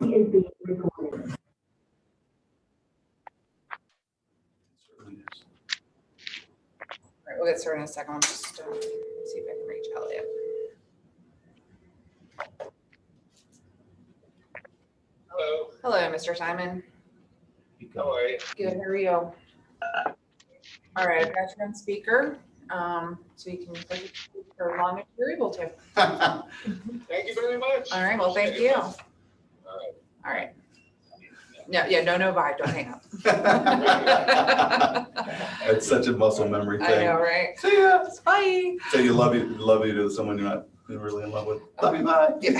is being recorded. All right, we'll get started in a second. I'll just see if I can reach Elliot. Hello. Hello, Mr. Simon. How are you? Good, how are you? All right, I've got you on speaker, so you can speak for as long as you're able to. Thank you very much. All right, well, thank you. All right. All right. No vibe, don't hang up. It's such a muscle memory I thing. know, right? See ya. Bye. So you love you to someone you're not really in love with. Love you, bye. Yeah.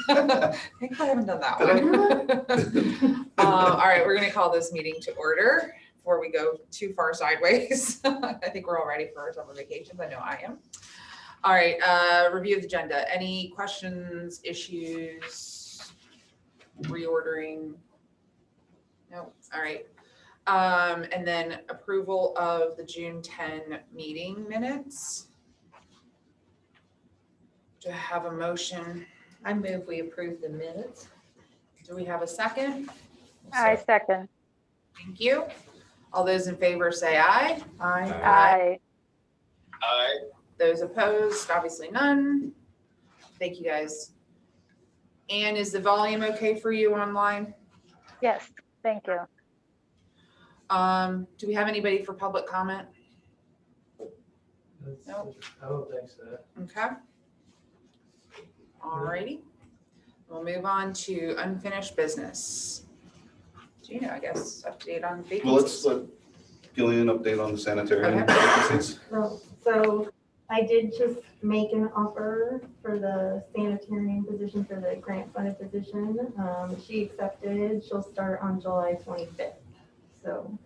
I think I haven't done that one. All right, we're gonna call this meeting to order before we go too far sideways. I think we're all ready for our summer vacations. I know I am. All right, review of the agenda. Any questions, issues, reordering? No, all right. And then approval of the June 10 meeting minutes. Do I have a motion? I move we approve the minutes. Do we have a second? I second. Thank you. All those in favor say aye. Aye. Aye. Those opposed, obviously none. Thank you, guys. And is the volume okay for you online? Yes, thank you. Do we have anybody for public comment? Nope. I don't think so. Okay. Alrighty. We'll move on to unfinished business. Gina, I guess, update on vacancies. Well, let's let Gillian update on the sanitarian Okay. vacancies. So I did just make an offer for the sanitarian position, for the grant funded position. She accepted. She'll start on July 25th. So,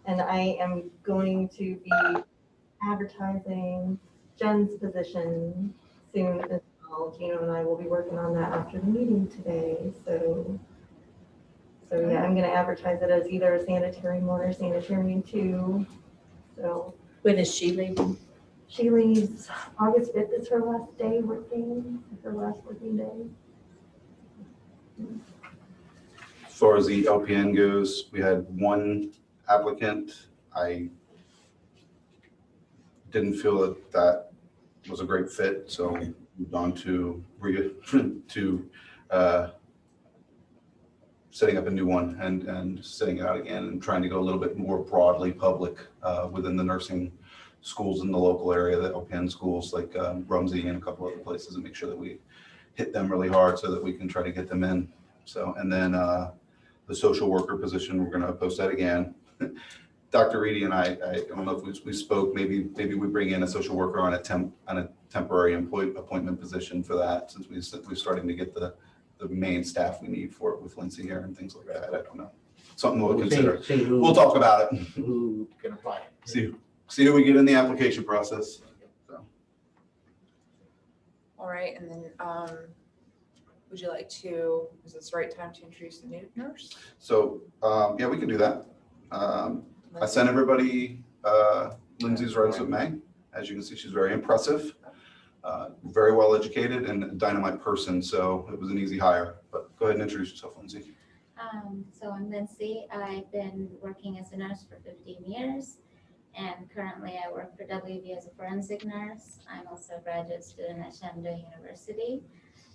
and I am going to be advertising Jen's position soon as well. Gino and I will be working on that after the meeting today. So yeah, I'm going to advertise it as either a sanitarian 1 or sanitarian 2. So When is she leaving? she leaves August 5th is her last day working, her last working day. As far as the LPN goes, we had one applicant. I didn't feel that that was a great fit, so we moved on to setting up a new one and setting it out again and trying to go a little bit more broadly public within the nursing schools in the local area, the LPN schools like Rumsey and a couple other places, and make sure that we hit them really hard so that we can try to get them in. So, and then the social worker position, we're going to post that again. Dr. Reedy and I don't know if we spoke, maybe we bring in a social worker on a temporary appointment position for that, since we're starting to get the main staff we need for it with Lindsay here and things like that. I don't know. Something we'll consider. We'll talk about it. Who can apply? See who we get in the application process. So. All right, and then would you like to, is this the right time to introduce the new nurse? So yeah, we can do that. I sent everybody Lindsay's resume. As you can see, she's very impressive, very well educated, and a dynamite person. So it was an easy hire. But go ahead and introduce yourself, Lindsay. So I'm Lindsay. I've been working as a nurse for 15 years, and currently I work for WV as a forensic nurse. I'm also a graduate student at Shenandoah University.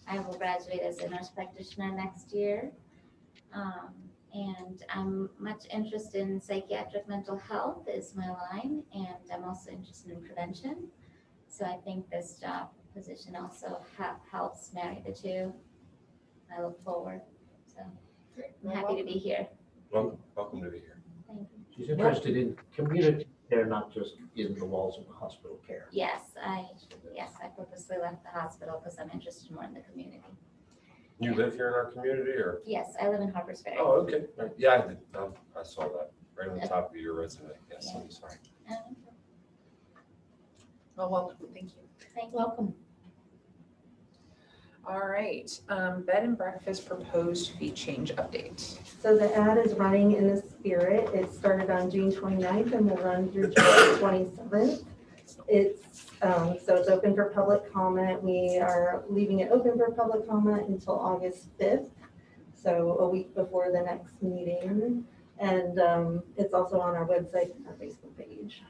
I will graduate as a nurse practitioner next year. And I'm much interested in psychiatric mental health is my line, and I'm also interested in prevention. So I think this job position also helps marry the two. I look forward. So I'm happy to be here. Welcome to be here. Thank you. She's interested in community care, not just in the walls of the hospital care. Yes, I purposely left the hospital because I'm interested more in the community. You live here in our community, or? Yes, I live in Harpers Ferry. Oh, okay. Yeah, I did. I saw that right on the top of your resume. Yes, I'm sorry. Well, thank you. Thank you. Welcome. All right, bed and breakfast proposed fee change update. So the ad is running in the spirit. It started on June 29th and will run through July 27th. So it's open for public comment. We are leaving it open for public comment until August 5th. so a week before the next meeting. And it's also on our website and our Facebook page.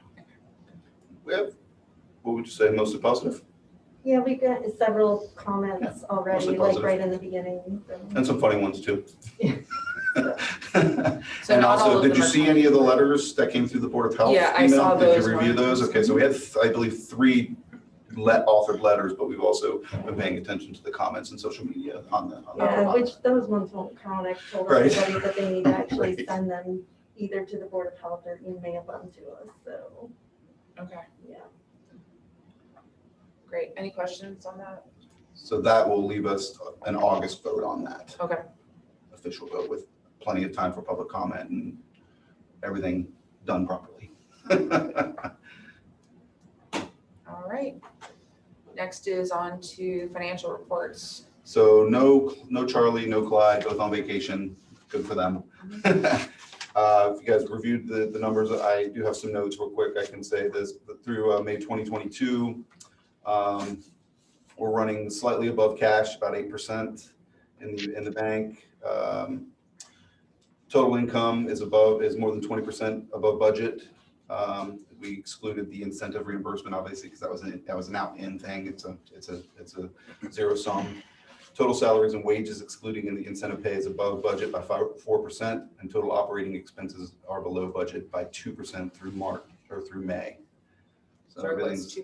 We have, what would you say, mostly positive? Yeah, we got several comments already, mostly like positive. right in the beginning. So. And some funny ones too. Yeah. So And not all also, of did them you are see any of the letters that came through the Board of Health? Yeah, I email? saw Did those you review ones. those? Okay, so we had, I believe, 3 authored letters, but we've also been paying attention to the comments and social media on the. Yeah, which those ones won't count. I've told Right. everybody that they need to actually Right. send them either to the Board of Health or email them to us, so, Okay, yeah. great. Any questions on that? So that will leave us an August vote on that, Okay, official vote with plenty of time for public comment and everything done properly. all right. Next is on to financial reports. So no Charlie, no Clyde, both on vacation. Good for them. If you guys reviewed the numbers, I do have some notes real quick. I can say this through May 2022. We're running slightly above cash, about 8% in the bank. Total income is more than 20% above budget. We excluded the incentive reimbursement, obviously, because that was an out-in thing. It's a zero sum. Total salaries and wages, excluding in the incentive pay, is above budget by 4%, and total operating expenses are below budget by 2% through May. So Sorry, everything's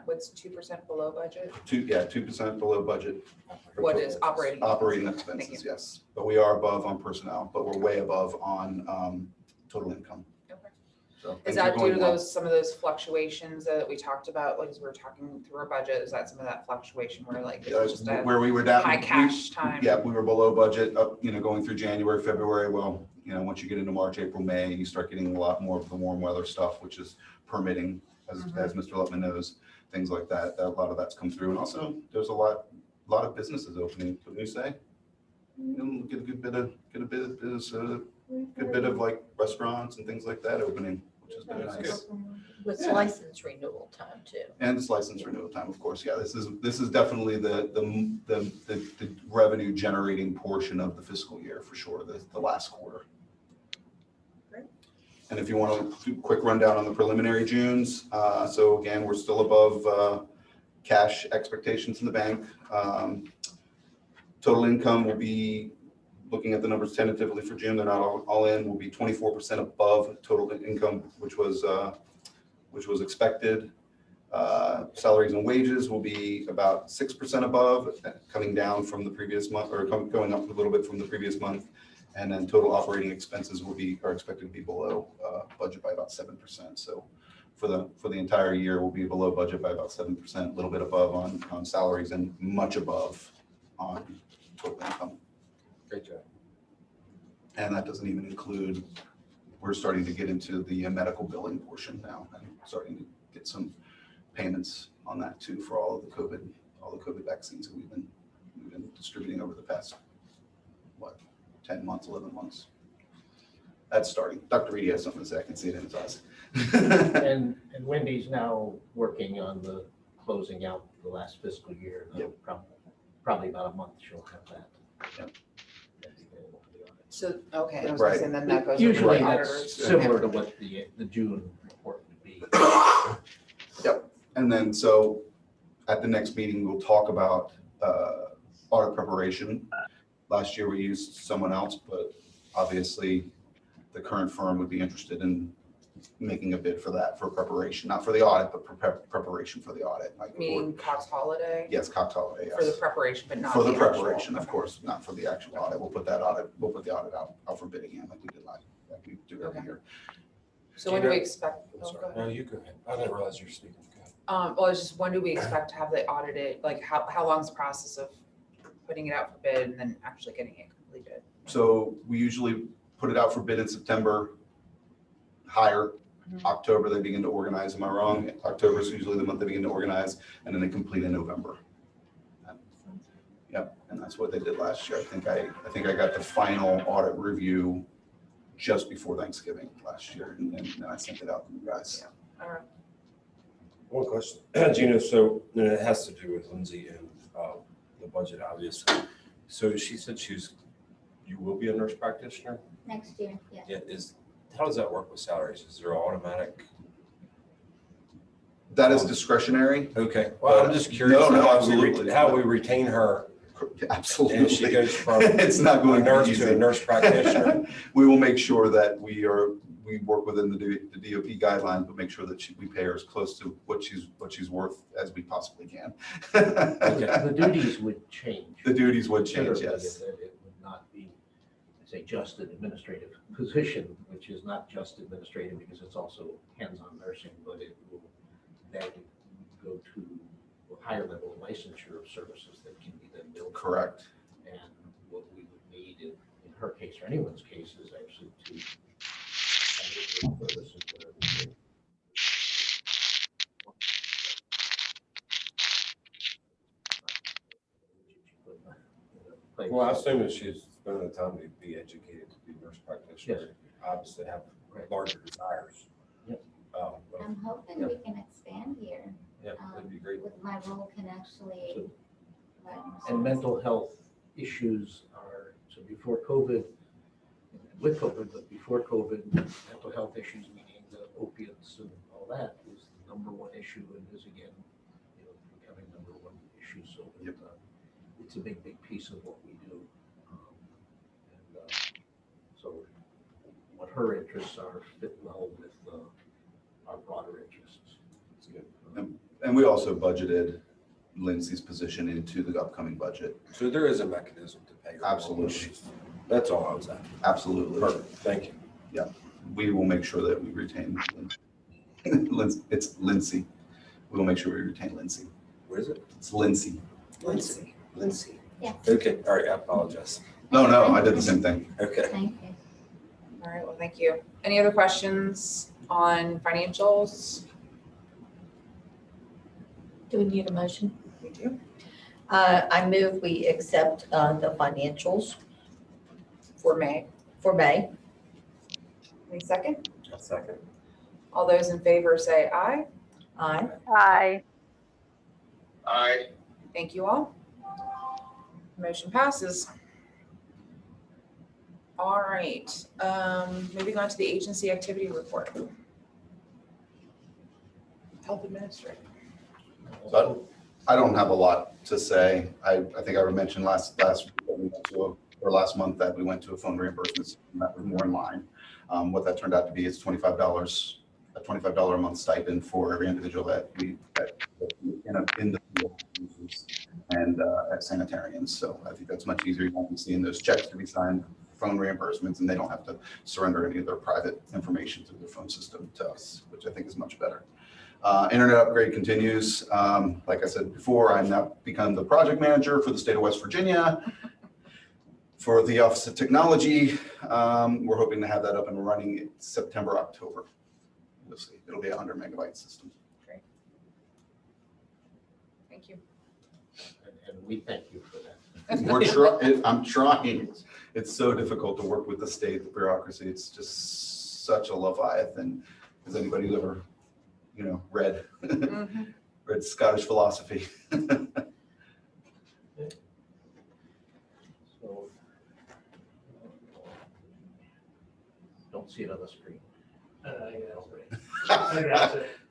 what's 2% below budget? 2% below budget. What is operating? Operating Thank expenses, yes. But we are above on personnel, but we're way above on total income. Okay. So Is things that are due to going well. some of those fluctuations that we talked about, like as we were talking through our budget? Is that some of that fluctuation where like it's just a Where we were down. high cash time? Yeah, we were below budget, going through January, February. Well, once you get into March, April, May, you start getting a lot more of the warm weather stuff, which is permitting, as Mr. Lutman knows, things like that. A lot of that's come through. And also there's a lot of businesses opening, wouldn't you say? Get a good bit of like restaurants and things like that opening, which has been nice. With Yeah. license renewal time too. And this license renewal time, of course. Yeah, this is definitely the revenue generating portion of the fiscal year for sure, the last quarter. Great. And if you want to do a quick rundown on the preliminary Junes, so again, we're still above cash expectations in the bank. Total income will be, looking at the numbers tentatively for June, they're not all in, will be 24% above total income, which was expected. Salaries and wages will be about 6% above, coming down from the previous month, or going up a little bit from the previous month. And then total operating expenses are expected to be below budget by about 7%. So for the entire year, we'll be below budget by about 7%, a little bit above on salaries and much above on total income. Great job. And that doesn't even include, we're starting to get into the medical billing portion now and starting to get some payments on that too for all the COVID vaccines that we've been distributing over the past, 10 months, 11 months. That's starting. Dr. Reedy has something to say. I can see it in his eyes. And Wendy's now working on the closing out the last fiscal year. Yep. Probably about a month she'll have that. Yep. So, okay, I was Right. gonna say, then that goes. over Usually to that's auditors. similar to what the June report would be. Yep. And then so at the next meeting, we'll talk about audit preparation. Last year we used someone else, but obviously the current firm would be interested in making a bid for that, for preparation, not for the audit, but preparation for the audit. Like, Meaning Cox Holiday? yes, Cox Holiday, For the yes. preparation, but not For the actual- preparation, of okay. course, not for the actual audit. We'll put the audit out for bidding again, like we did like we do every Okay. year. So when do we Gina? expect? I'm oh, go sorry. ahead. No, you go ahead. I didn't realize you were speaking. Go ahead. Well, it's just when do we expect to have the audited, like how long's the process of putting it out for bid and then actually getting it completed? So we usually put it out for bid in September, hire. Mhm. October, they begin to organize. Am I wrong? October is usually the month they begin to organize, and then they complete in November. Yep, and that's what they did last year. I think I got the final audit review just before Thanksgiving last year, and then I sent it out to you guys. All right. One question, Gina, so and it has to do with Lindsay and the budget, obviously. So she said you will be a nurse practitioner? Next year, yeah. Yeah, how does that work with salaries? Is there automatic? That is discretionary. Okay, well, I'm just curious. No, how absolutely. How we retain her Absolutely. and she goes from It's not a going to nurse be to a easy. nurse practitioner. We will make sure that we work within the DOP guidelines, but make sure that we pay her as close to what she's worth as we possibly can. The duties would change. The duties would change, considerably, yes. in that it would not be, say, just an administrative position, which is not just administrative because it's also hands-on nursing, but it will then go to a higher level of licensure of services that can be then billed. Correct. And what we would need in her case or anyone's case is actually to services that are Well, I assume that she's spending the time to be educated to be a nurse practitioner. Obviously have larger desires. Yep. Well, I'm hoping we can expand here. yeah, that'd be great. With my role can actually. And mental health issues are, so before COVID, with COVID, but before COVID, mental health issues, meaning the opiates and all that, was the number one issue and is again, becoming number one issue. So it's a big, big piece of what we do. So what her interests are fit well with our broader interests. That's good. And we also budgeted Lindsay's position into the upcoming budget. So there is a mechanism to pay her. Absolutely. That's all I was at. Absolutely. Perfect. Thank you. Yeah, we will make sure that we retain Lindsay. It's Lindsay. We will make sure we retain Lindsay. What is it? It's Lindsay. Lindsay. Lindsay. Yeah. Okay, all right, I apologize. No, I did the same thing. Okay. Thank you. All right, well, thank you. Any other questions on financials? Do we need a motion? We do. I move we accept the financials For May. for May. Any second? A second. All those in favor say aye. Aye. Aye. Aye. Thank you all. Motion passes. All right, moving on to the agency activity report. Health administrator. So I don't have a lot to say. I think I mentioned last week that we went to last month that we went to a phone reimbursement system that was more in line. What that turned out to be is $25, a $25 a month stipend for every individual that in the field uses and at sanitarians. So I think that's much easier. You won't be seeing those checks to be signed, phone reimbursements, and they don't have to surrender any of their private information to their phone system to us, which I think is much better. Internet upgrade continues. Like I said before, I'm now become the project manager for the state of West Virginia for the Office of Technology. We're hoping to have that up and running in September, October. We'll see. It'll be a 100 megabyte system. Great. Thank you. And we thank you for that. I'm trying. It's so difficult to work with the state, the bureaucracy. It's just such a leviathan. Has anybody ever, read read Scottish philosophy? So, don't see it on the screen.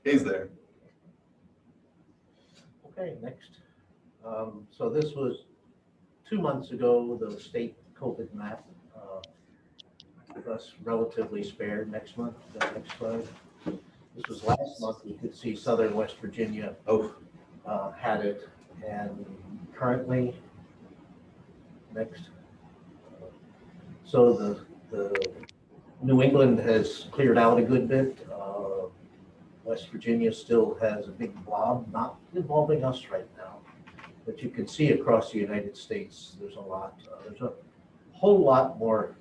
He's there. Okay, next. So this was 2 months ago, the state COVID map. With us relatively spared. Next month, the next slide. This was last month. You could see southern West Virginia had it, and currently, next. So the New England has cleared out a good bit. West Virginia still has a big blob, not involving us right now, but you can see across the United States, there's a lot. There's a whole lot more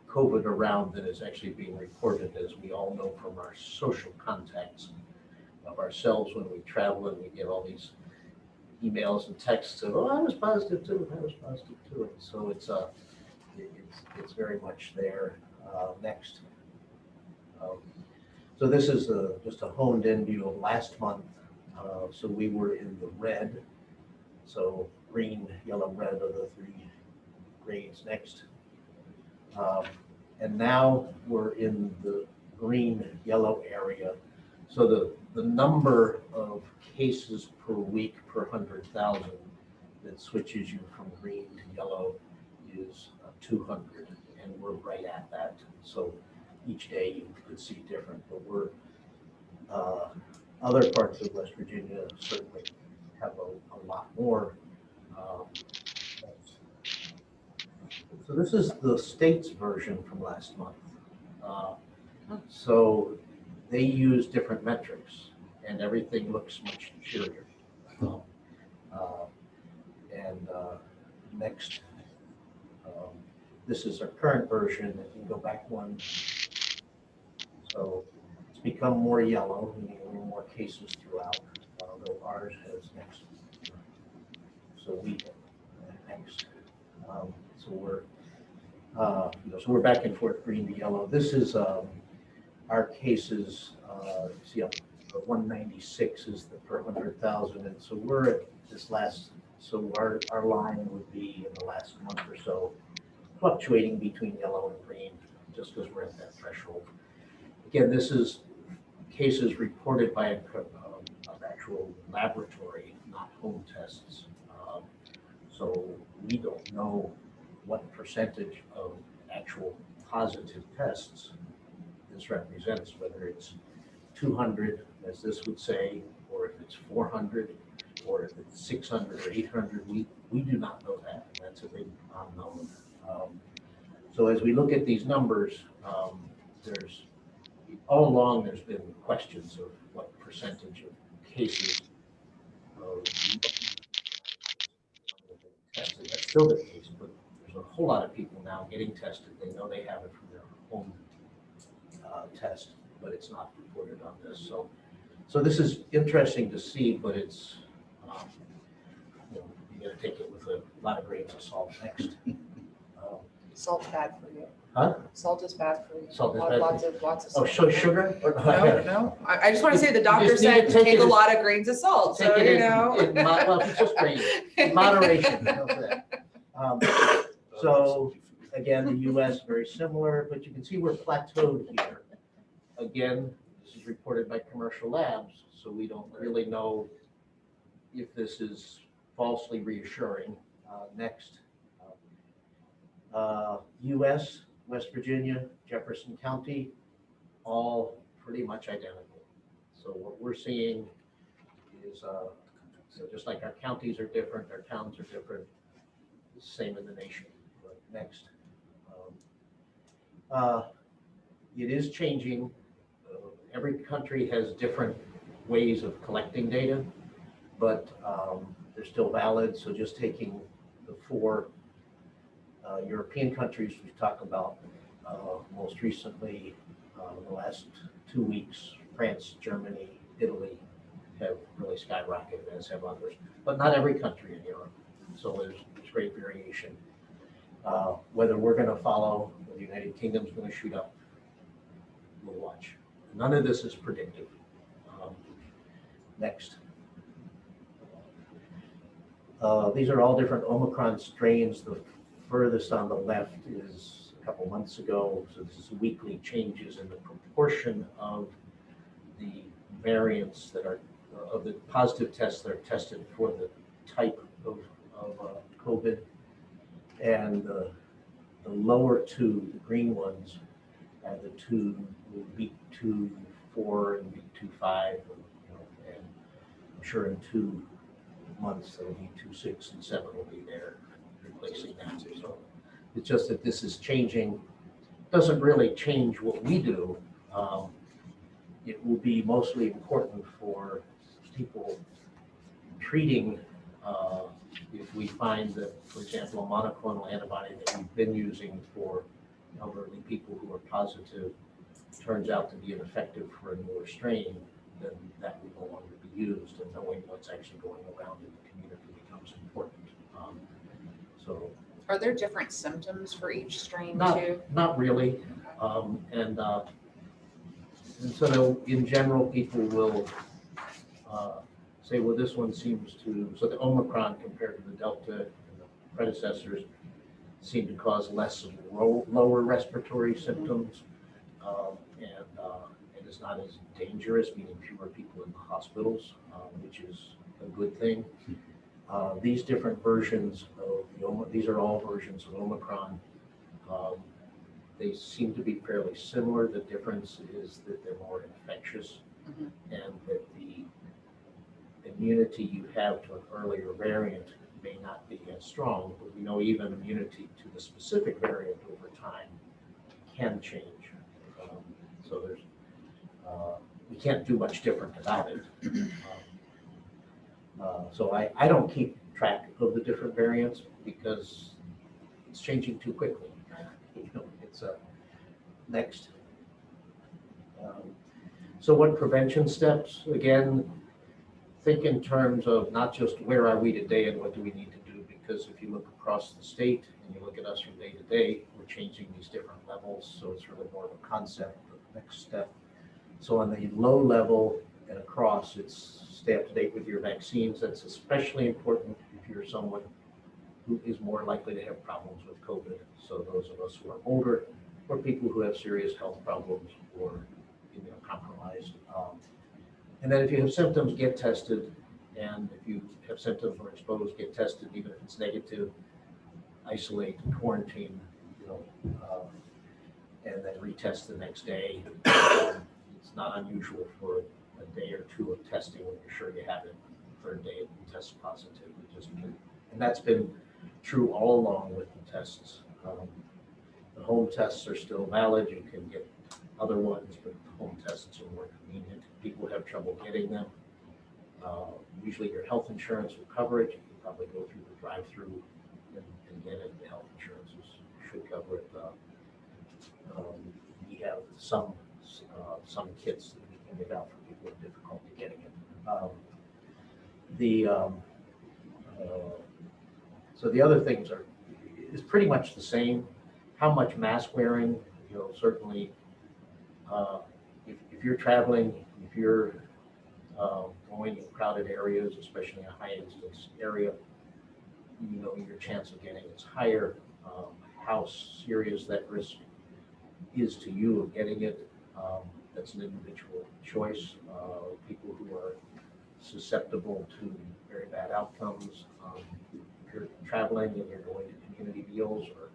COVID around than is actually being reported, as we all know from our social contacts of ourselves when we travel and we get all these emails and texts of, I was positive too, I was positive too. And so it's very much there. Next. So this is just a honed in view of last month. So we were in the red. So green, yellow, red are the 3 grades. Next. And now we're in the green, yellow area. So the number of cases per week per 100,000 that switches you from green to yellow is 200, and we're right at that. So each day you could see different, but we're other parts of West Virginia certainly have a lot more. So this is the state's version from last month. So they use different metrics, and everything looks much cheerier. Next, this is our current version. If you can go back one. So it's become more yellow, meaning more cases throughout, although ours has next. So we next. So we're so we're back and forth, green to yellow. This is our cases. See, 196 is the per 100,000, and so we're at this last. So our line would be in the last month or so, fluctuating between yellow and green, just because we're at that threshold. Again, this is cases reported by an actual laboratory, not home tests. So we don't know what percentage of actual positive tests this represents, whether it's 200, as this would say, or if it's 400, or if it's 600 or 800. We do not know that. That's a big unknown. So as we look at these numbers, there's all along there's been questions of what percentage of cases of tested. That's still the case, but there's a whole lot of people now getting tested. They know they have it from their home test, but it's not reported on this. So this is interesting to see, but it's you got to take it with a lot of grains of salt next. Salt's bad for you. Huh? Salt is bad for you. Salt is bad for Lots you? of Oh, so sugar? No. I just want to say the doctor just need to said take take it a as- lot of grains of salt, Take so it you in, know. well, if it's just grains, in moderation. How's that? So again, the US very similar, but you can see we're plateaued here. Again, this is reported by commercial labs, so we don't really know if this is falsely reassuring. Next, US, West Virginia, Jefferson County, all pretty much identical. So what we're seeing is, so just like our counties are different, our towns are different, same in the nation. But next, it is changing. Every country has different ways of collecting data, but they're still valid. So just taking the 4 European countries we talked about most recently, in the last 2 weeks, France, Germany, Italy have really skyrocketed, as have others, but not every country in Europe. So there's great variation. Whether we're going to follow, the United Kingdom's going to shoot up, we'll watch. None of this is predictive. Next. These are all different Omicron strains. The furthest on the left is a couple months ago. So this is weekly changes in the proportion of the variants that are, of the positive tests that are tested for the type of COVID. And the lower 2, the green ones, the 2 will beat 2.4 and beat 2.5, and I'm sure in 2 months there'll be 2.6 and 7 will be there replacing that. So it's just that this is changing. Doesn't really change what we do. It will be mostly important for people treating. If we find that, for example, a monoclonal antibody that we've been using for elderly people who are positive turns out to be ineffective for a newer strain, then that will no longer be used, and knowing what's actually going around in the community becomes important. So Are there different symptoms for each strain too? not really. And so in general, people will say, well, this one seems to, so the Omicron compared to the Delta and the predecessors seem to cause less lower respiratory symptoms, and is not as dangerous, meaning fewer people in the hospitals, which is a good thing. These different versions of these are all versions of Omicron. They seem to be fairly similar. The difference is that they're more infectious, Mhm. and that the immunity you have to an earlier variant may not be as strong, but we know even immunity to the specific variant over time can change. So there's, we can't do much different about it. So I don't keep track of the different variants because it's changing too quickly. You know, it's next. So what prevention steps? Again, think in terms of not just where are we today and what do we need to do, because if you look across the state and you look at us from day to day, we're changing these different levels. So it's really more of a concept of the next step. So on the low level and across, it's stay up to date with your vaccines. That's especially important if you're someone who is more likely to have problems with COVID. So those of us who are older, or people who have serious health problems or immunocompromised. And then if you have symptoms, get tested. And if you have symptoms or exposed, get tested, even if it's negative. Isolate, quarantine, and then retest the next day. It's not unusual for a day or two of testing when you're sure you have it. The third day it tests positive. And that's been true all along with the tests. The home tests are still valid. You can get other ones, but the home tests are more convenient. People have trouble getting them. Usually your health insurance will cover it. You can probably go through the drive-through and get it. The health insurance should cover it. We have some kits that we can give out for people with difficulty getting it. So the other things is pretty much the same. How much mask wearing, certainly if you're traveling, if you're going in crowded areas, especially a high incidence area, your chance of getting it's higher. How serious that risk is to you of getting it, that's an individual choice. People who are susceptible to very bad outcomes. If you're traveling and you're going to community meals or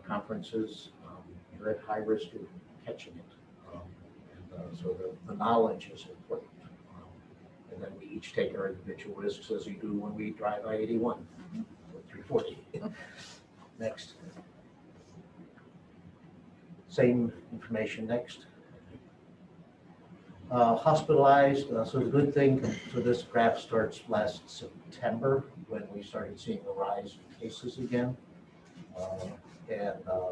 conferences, you're at high risk of catching it. So the knowledge is important. And then we each take our individual risks as you do when we drive I-81 or 340. Next. Same information next. Hospitalized, so the good thing, so this graph starts last September when we started seeing a rise in cases again.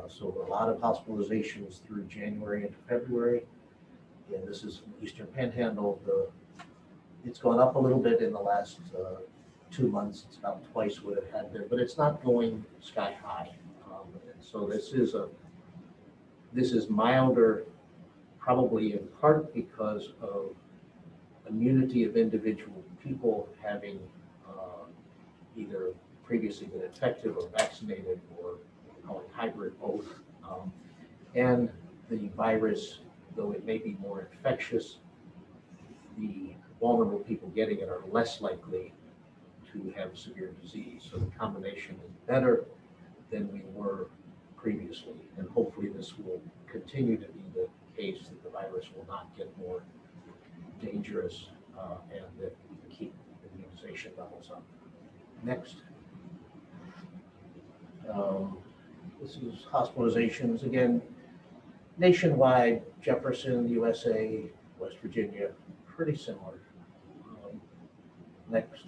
So a lot of hospitalizations through January into February. And this is Eastern Panhandle. It's gone up a little bit in the last 2 months. It's about twice what it had been, but it's not going sky high. And so this is milder, probably in part because of immunity of individual people having either previously been infected or vaccinated, or calling hybrid both. And the virus, though it may be more infectious, the vulnerable people getting it are less likely to have severe disease. So the combination is better than we were previously. And hopefully this will continue to be the case, that the virus will not get more dangerous and that we can keep immunization levels up. Next. This is hospitalizations. Again, nationwide, Jefferson, USA, West Virginia, pretty similar. Next.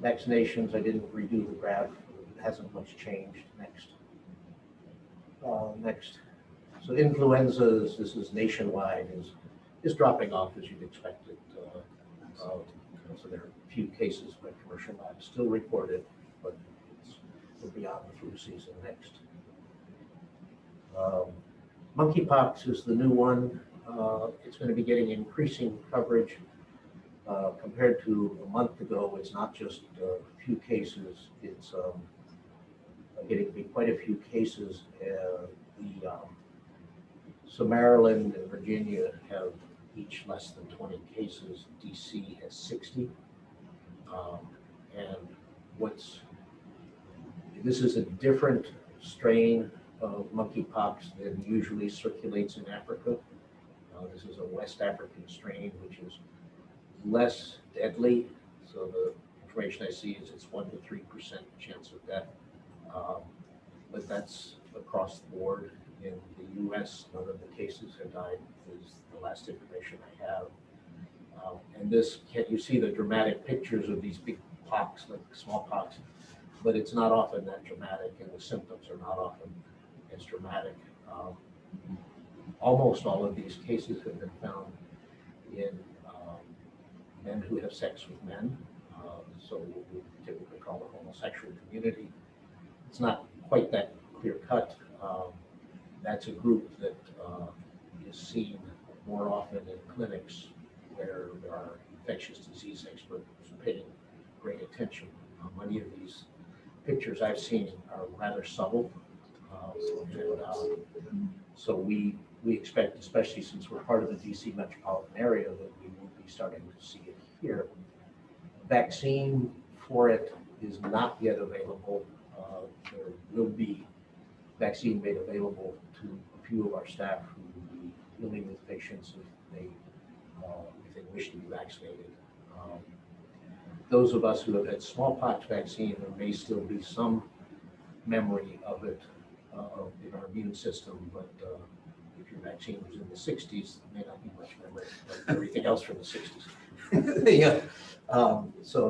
Vaccinations, I didn't redo the graph. It hasn't much changed. Next. Next. So influenzas, this is nationwide, is dropping off as you'd expect it. So there are a few cases by commercial labs still reported, but we're beyond the flu season. Next. Monkeypox is the new one. It's going to be getting increasing coverage compared to a month ago. It's not just a few cases. It's getting to be quite a few cases. So Maryland and Virginia have each less than 20 cases. DC has 60. And this is a different strain of monkeypox than usually circulates in Africa. This is a West African strain, which is less deadly. So the information I see is it's 1 to 3% chance of death. But that's across the board. In the US, none of the cases have died, is the last information I have. And you see the dramatic pictures of these big pox, like smallpox, but it's not often that dramatic, and the symptoms are not often as dramatic. Almost all of these cases have been found in men who have sex with men, so what we typically call the homosexual community. It's not quite that clear cut. That's a group that is seen more often in clinics where there are infectious disease experts paying great attention. Many of these pictures I've seen are rather subtle. So we expect, especially since we're part of the DC metropolitan area, that we will be starting to see it here. Vaccine for it is not yet available. There will be vaccine made available to a few of our staff who will be dealing with patients if they wish to be vaccinated. Those of us who have had smallpox vaccine, there may still be some memory of it in our immune system, but if your vaccine was in the 60s, there may not be much memory of everything else from the 60s. Yeah. So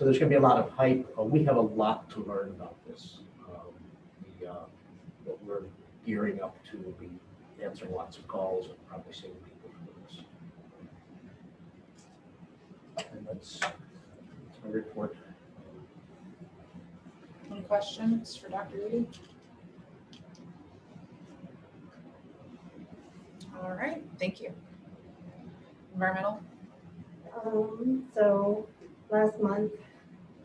there's going to be a lot of hype. We have a lot to learn about this. But we're gearing up to be answering lots of calls and probably seeing people for this. And that's my report. Any questions for Dr. Reedy? All right, thank you. Environmental? So last month,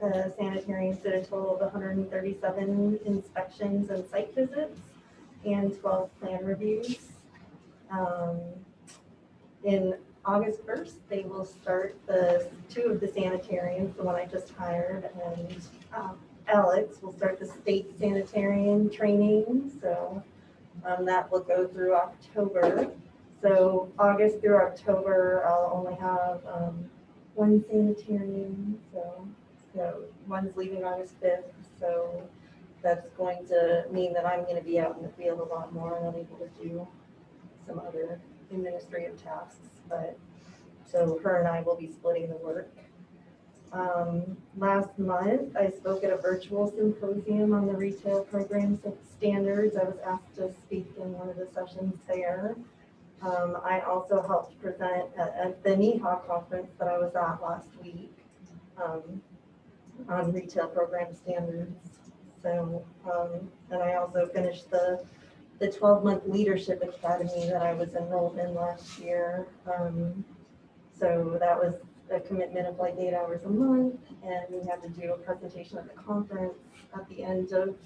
the sanitarians did a total of 137 inspections and site visits and 12 plan reviews. In August 1st, they will start two of the sanitarians, the one I just hired, and Alex will start the state sanitarian training. So that will go through October. So August through October, I'll only have one sanitarian. So one's leaving August 5th. So that's going to mean that I'm going to be out in the field a lot more and unable to do some other administrative tasks. But so her and I will be splitting the work. Last month, I spoke at a virtual symposium on the retail program standards. I was asked to speak in one of the sessions there. I also helped present at the NEHA conference that I was at last week on retail program standards. So, and I also finished the 12-month leadership academy that I was enrolled in last year. So that was a commitment of like 8 hours a month, and we had to do a presentation at the conference at the end of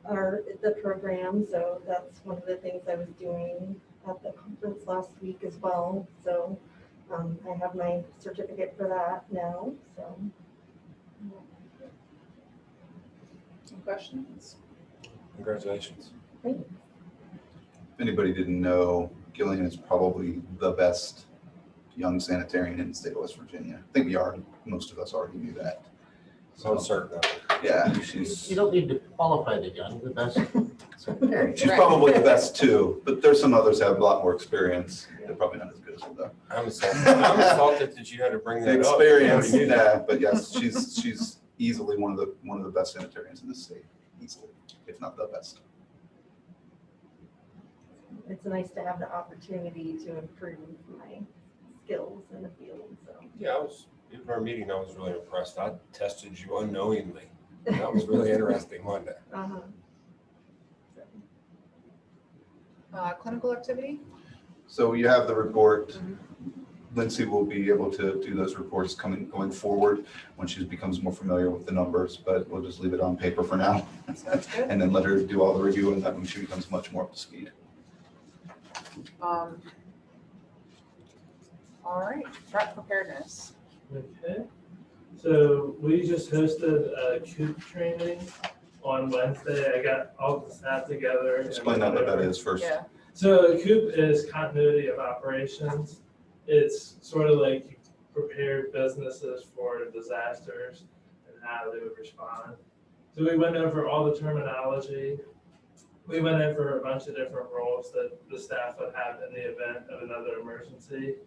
the program. So that's one of the things I was doing at the conference last week as well. So I have my certificate for that now. So Any questions? Congratulations. If anybody didn't know, Gillian is probably the best young sanitarian in the state of West Virginia. I think most of us already knew that. So I'm certain of it. Yeah, You don't need to qualify the young, the best. she's Right. probably the best too, but there's some others that have a lot more experience. They're probably not as good as her though. I'm insulted that you had to bring The that up. experience, yeah, but yes, she's easily one of the best sanitarians in the state, easily, if not the best. it's nice to have the opportunity to improve my skills in the field. So Yeah, in our meeting, I was really impressed. I tested you unknowingly. That was really interesting, wasn't it? Clinical activity? So you have the report. Lindsay will be able to do those reports going forward when she becomes more familiar with the numbers, but we'll just leave it on paper for now. Sounds good. And then let her do all the review and that when she becomes much more up to speed. All right, threat preparedness. Okay, so we just hosted a COOP training on Wednesday. I got all the staff together. and- Explain what that is first. Yeah, So COOP is continuity of operations. It's sort of like you prepare businesses for disasters and how they would respond. So we went over all the terminology. We went over a bunch of different roles that the staff would have in the event of another emergency.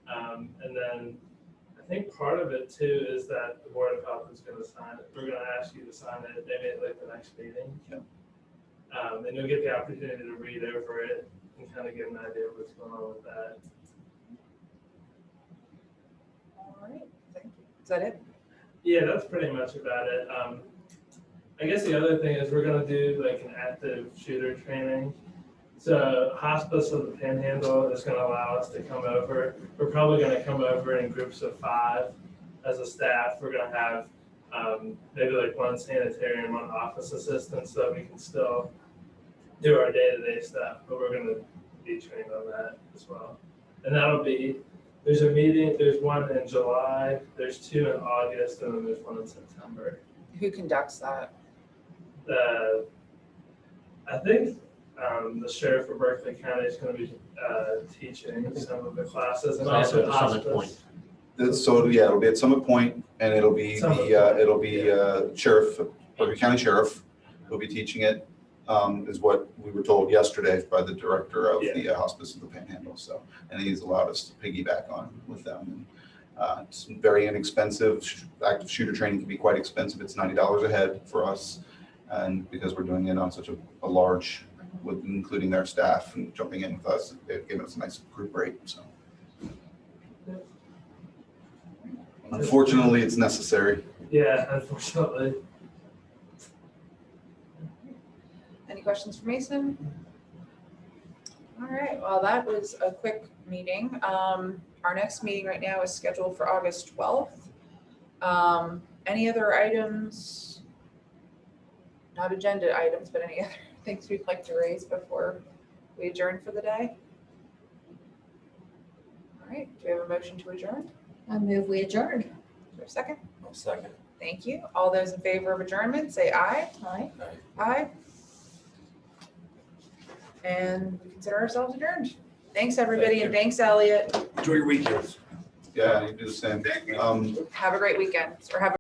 And then I think part of it too is that the Board of Health is going to sign it. We're going to ask you to sign it maybe at like the next meeting. Yeah. And you'll get the opportunity to read over it and kind of get an idea of what's going on with that. all right, thank you. Is that it? Yeah, that's pretty much about it. I guess the other thing is we're gonna do like an active shooter training. So Hospice of the Panhandle is gonna allow us to come over. We're probably gonna come over in groups of 5 as a staff. We're gonna have maybe like one sanitarian, one office assistant, so that we can still do our day-to-day stuff, but we're gonna be trained on that as well. And that'll be, there's a meeting, there's one in July, there's 2 in August, and then there's one in September. Who conducts that? I think the sheriff of Berkeley County is going to be teaching some of the classes and It's also at Summit Point. hospice. So, yeah, it'll be at Summit Point and it'll be Sheriff, Berkeley County Sheriff who'll be teaching it, is what we were told yesterday by the director of the Hospice of the Panhandle. So, and he's allowed us to piggyback on with them. And it's very inexpensive. Active shooter training can be quite expensive. It's $90 a head for us. And because we're doing it on such a large, with including their staff and jumping in with us, they've given us a nice group rate, so. Unfortunately, it's necessary. Yeah, unfortunately. Any questions for Mason? All right, well, that was a quick meeting. Our next meeting right now is scheduled for August 12th. Any other items? Not agenda items, but any other things we'd like to raise before we adjourn for the day? All right, do we have a motion to adjourn? I move we adjourn. Is there a second? I'll second. Thank you. All those in favor of adjournment, say aye. Aye. Aye. And we consider ourselves adjourned. Thanks, everybody, and thanks, Elliot. Enjoy your weekends. Yeah, you do the same. Have a great weekend, or have a